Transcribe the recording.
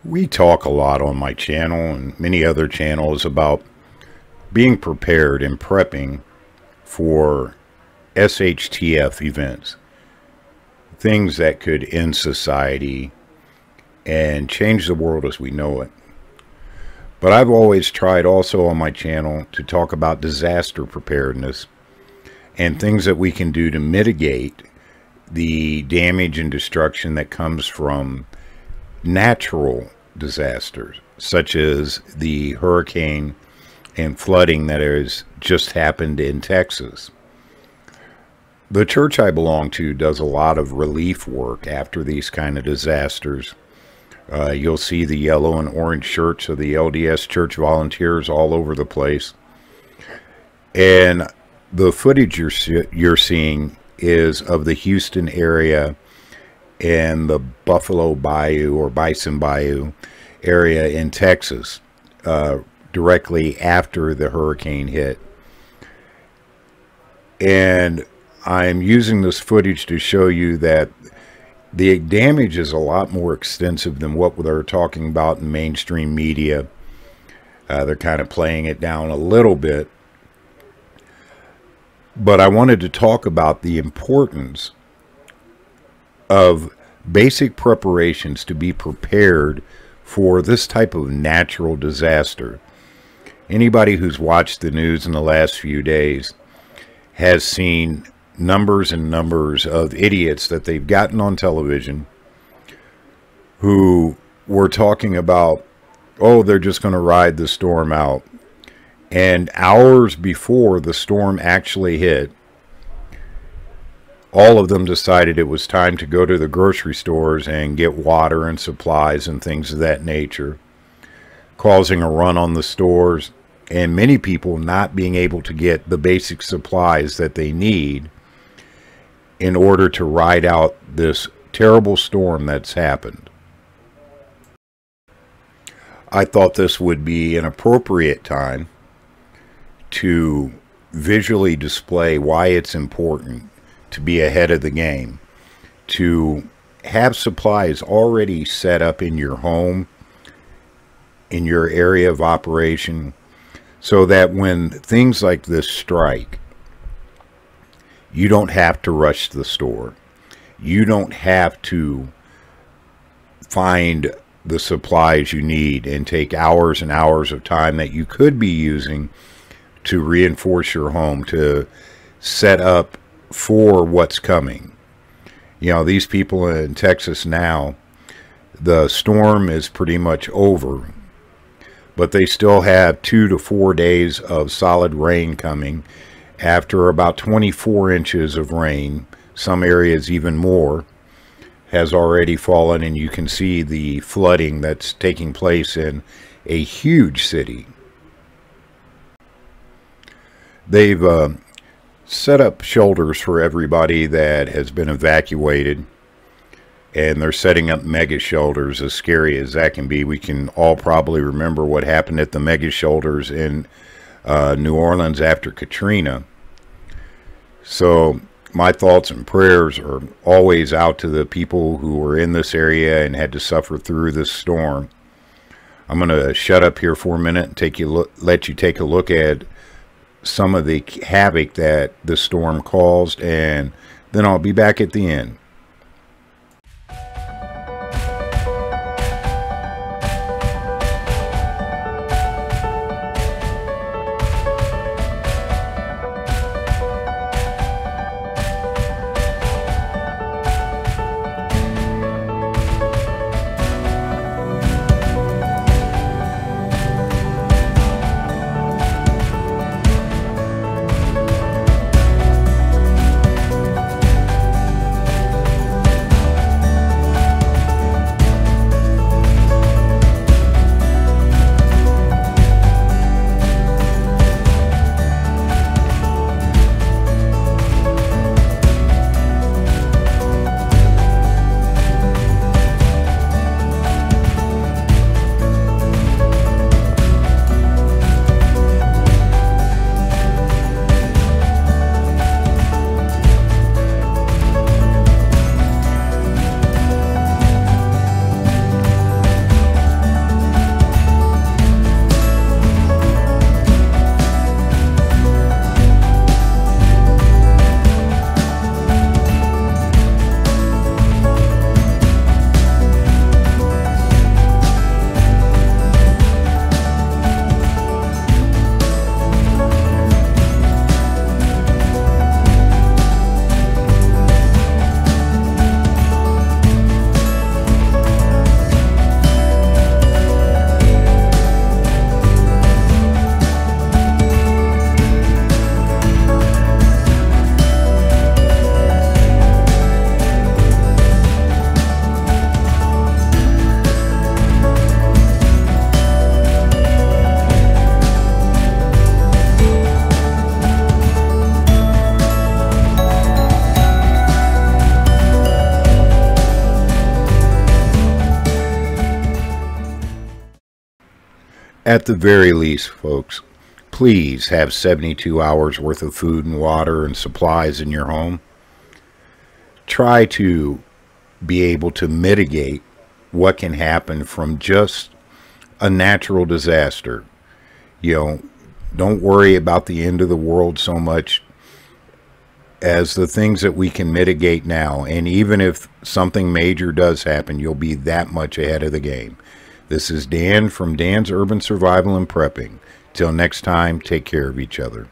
We talk a lot on my channel and many other channels about being prepared and prepping for SHTF events, things that could end society and change the world as we know it. But I've always tried also on my channel to talk about disaster preparedness and things that we can do to mitigate the damage and destruction that comes from natural disasters, such as the hurricane and flooding that has just happened in Texas. The church I belong to does a lot of relief work after these kind of disasters. You'll see the yellow and orange shirts of the LDS church volunteers all over the place. And the footage you're seeing is of the Houston area and the Buffalo Bayou or Bison Bayou area in Texas, directly after the hurricane hit. And I'm using this footage to show you that the damage is a lot more extensive than what they're talking about in mainstream media. They're kind of playing it down a little bit. But I wanted to talk about the importance of basic preparations to be prepared for this type of natural disaster. Anybody who's watched the news in the last few days has seen numbers and numbers of idiots that they've gotten on television who were talking about, oh, they're just going to ride the storm out. And hours before the storm actually hit, all of them decided it was time to go to the grocery stores and get water and supplies and things of that nature, causing a run on the stores and many people not being able to get the basic supplies that they need in order to ride out this terrible storm that's happened. I thought this would be an appropriate time to visually display why it's important to be ahead of the game, to have supplies already set up in your home, in your area of operation, so that when things like this strike, you don't have to rush to the store. You don't have to find the supplies you need and take hours and hours of time that you could be using to reinforce your home, to set up for what's coming. You know, these people in Texas now, the storm is pretty much over, but they still have 2 to 4 days of solid rain coming after about 24 inches of rain. Some areas even more has already fallen, and you can see the flooding that's taking place in a huge city. They've set up shelters for everybody that has been evacuated, and they're setting up mega shelters, as scary as that can be. We can all probably remember what happened at the mega shelters in New Orleans after Katrina. So my thoughts and prayers are always out to the people who were in this area and had to suffer through this storm. I'm going to shut up here for a minute and let you take a look at some of the havoc that the storm caused, and then I'll be back at the end. At the very least, folks, please have 72 hours worth of food and water and supplies in your home. Try to be able to mitigate what can happen from just a natural disaster. You know, don't worry about the end of the world so much as the things that we can mitigate now. And even if something major does happen, you'll be that much ahead of the game. This is Dan from Dan's Urban Survival and Prepping. Till next time, take care of each other.